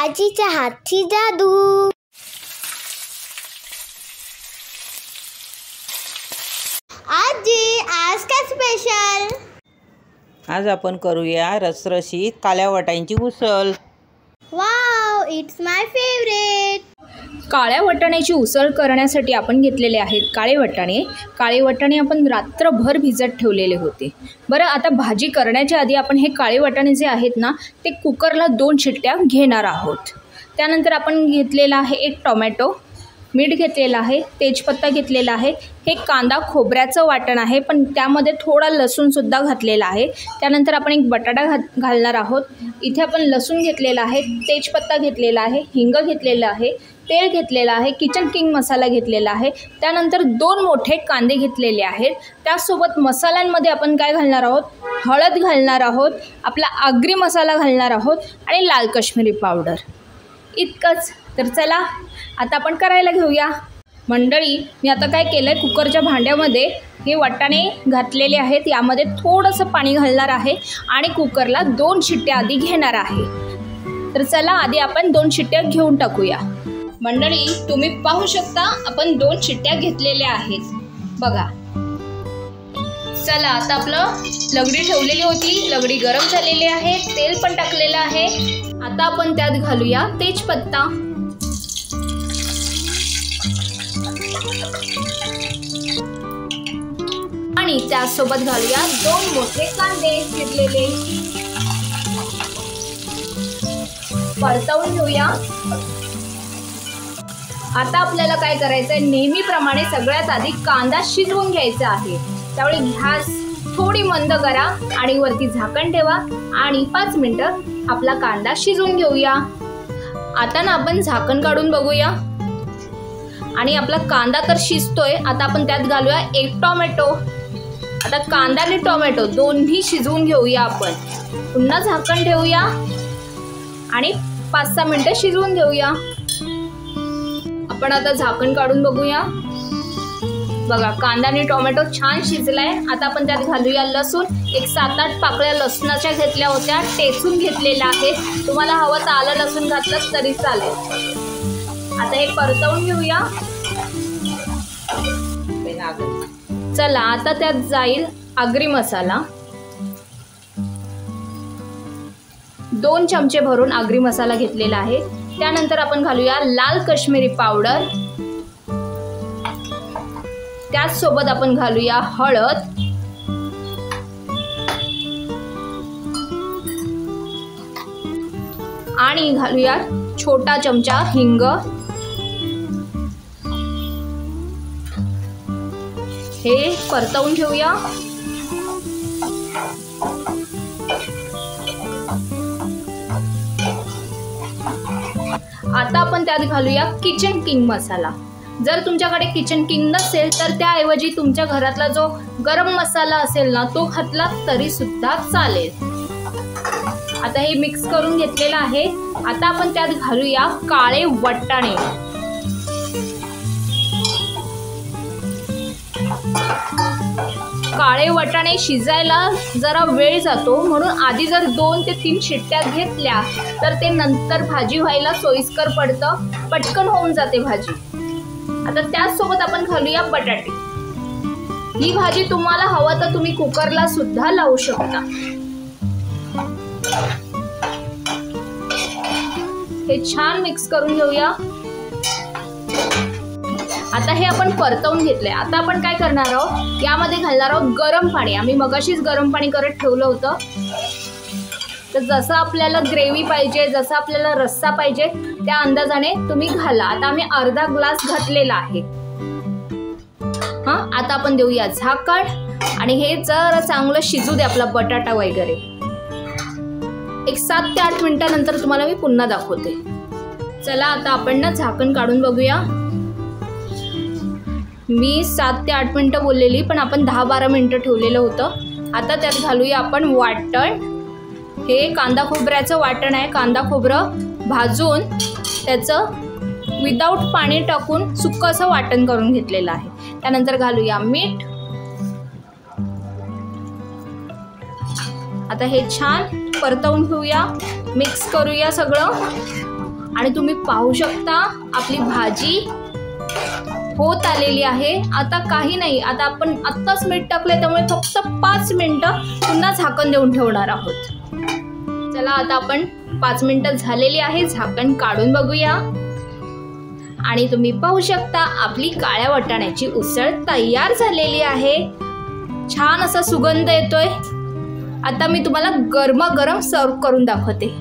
आजीच्या हातची जादू। आजी आज काय स्पेशल? आज आपण करूया रसरशीत काळ्या वाटाण्याची उसळ। Wow, it's my favourite. काळ्या वाटाण्याची उसळ करण्यासाठी आपण घेतलेले आहेत काळे वाटाणे। काळे वाटाणे आपण रात्रभर भिजत ठेवलेले होते। बरं, आता भाजी करण्याच्या आधी आपण हे काळे वाटाणे जे आहेत ना ते कुकरला 2 शिट्ट्या घेणार आहोत। त्यानंतर आपण घेतलेला आहे एक टोमॅटो, मीठ घेतलेलं आहे, तेजपत्ता घेतलेला आहे, हे कांदा खोबऱ्याचं वाटण आहे पण त्यामध्ये थोडा लसूणसुद्धा घातलेला आहे। त्यानंतर आपण एक बटाटा घालणार आहोत। इथे आपण लसूण घेतलेला आहे, तेजपत्ता घेतलेला आहे, हिंग घेतलेलं आहे, तेल घेतलेलं आहे, किचन किंग मसाला घेतलेला आहे, त्यानंतर 2 मोठे कांदे घेतलेले आहेत। त्यासोबत मसाल्यांमध्ये आपण काय घालणार आहोत, हळद घालणार आहोत, आपला आगरी मसाला घालणार आहोत आणि लाल काश्मीरी पावडर, इतकंच। तर चला आता आपण करायला घेऊया। मंडळी, मी आता काय केलं आहे, कुकरच्या भांड्यामध्ये हे वाटाणे घातलेले आहेत, यामध्ये थोडंसं पाणी घालणार आहे आणि कुकरला 2 शिट्ट्या आधी घेणार आहे। तर चला आधी आपण 2 शिट्ट्या घेऊन टाकूया। मंडळी, तुम्ही पाहू शकता आपण 2 शिट्ट्या घेतलेल्या आहेत बघा। चला आता आपलं लगडी ठेवलेली होती, लगडी गरम झालेली आहे, तेल पण टाकलेलं आहे। आता आपण त्यात घालूया तेजपत्ता आणि त्यासोबत घालूया 2 मोठे कांदे चिरलेले, परतवून घेऊया। आता आपल्याला काय करायचं आहे, नेहमीप्रमाणे सगळ्यात आधी कांदा शिजवून घ्यायचा आहे। त्यावेळी गॅस थोडी मंद करा आणि वरती झाकण ठेवा आणि 5 मिनिटं आपला कांदा शिजवून घेऊया। आता ना आपण झाकण काढून बघूया आणि आपला कांदा तर शिजतोय। आता आपण त्यात घालूया 1 टोमॅटो। आता कांदा आणि टोमॅटो दोन्ही शिजवून घेऊया आपण। पुन्हा झाकण ठेवूया आणि 5-6 मिनिटं शिजवून घेऊया। आपण आता झाकण काढून बघूया, बघा कांदा आणि टोमॅटो छान शिजलाय। आता आपण त्यात घालूया लसूण, एक 7-8 पाकळ्या लसणाच्या घेतल्या होत्या, टेचून घेतलेल्या आहे। तुम्हाला हवं तर आलं लसूण घातलं तरी चालेल। आता हे परतवून घेऊया। चला आता त्यात जाईल आगरी मसाला, 2 चमचे भरून आगरी मसाला घेतलेला आहे। त्यानंतर आपण घालूया लाल काश्मीरी पावडर, त्याचसोबत आपण घालूया हळद, आणि घालूया छोटा चमचा हिंग। हे परतवून घेऊया। आता आपण त्यात घालूया किचन किंग मसाला। जर तुमच्याकडे किचन किंग नसेल तर त्याऐवजी तुमच्या घरातला जो गरम मसाला असेल ना तो घातला तरी सुद्धा चालेल। आता हे मिक्स करून घेतलेलं आहे। आता आपण त्यात घालूया काळे वाटाणे। काळे वाटाणे शिजायला जरा वेळ जातो, म्हणून आधी जर 2 ते 3 शिट्ट्या घेतल्या तर ते नंतर भाजी व्हायला सोयीस्कर पडतं, पटकन होऊन जाते भाजी। आता त्याचसोबत आपण घालूया बटाटे। ही भाजी तुम्हाला हवं तर तुम्ही कुकरला सुद्धा लावू शकता। हे छान मिक्स करून घेऊया। आता हे आपण परतवून घेतलंय। आता आपण काय करणार आहोत, यामध्ये घालणार आहोत गरम पाणी। आम्ही मगाशीच गरम पाणी करत ठेवलं होतं। तर जसं आपल्याला ग्रेव्ही पाहिजे, जसं आपल्याला रस्सा पाहिजे त्या अंदाजाने तुम्ही घाला। आता आम्ही अर्धा ग्लास घातलेला आहे। आता आपण देऊया झाकण आणि हे जरा चांगलं शिजू दे आपला बटाटा वगैरे। एक 7 ते 8 मिनिटांनंतर तुम्हाला मी पुन्हा दाखवते। चला आता आपण ना झाकण काढून बघूया। मी 7 ते 8 मिनिटं बोललेली पण आपण 10-12 मिनिटं ठेवलेलं होतं। आता त्यात घालूया आपण वाटण। हे कांदा खोबऱ्याचं वाटण आहे। कांदा खोबरं भाजून त्याचं विदाऊट पाणी टाकून सुक्क असं वाटण करून घेतलेलं आहे। त्यानंतर घालूया मीठ। आता हे छान परतवून घेऊया, मिक्स करूया सगळं। आणि तुम्ही पाहू शकता आपली भाजी होत आलेली आहे। आता काही नाही, आता आपण आत्ताच मीठ टाकले त्यामुळे फक्त 5 मिनिटं पुन्हा झाकण देऊन ठेवणार आहोत। चला आता आपण 5 मिनिटं झालेली आहे, झाकण काढून बघूया आणि तुम्ही पाहू शकता आपली काळ्या वाटाण्याची उसळ तयार झालेली आहे। छान असा सुगंध येतोय। आता मी तुम्हाला गरमागरम सर्व करून दाखवते।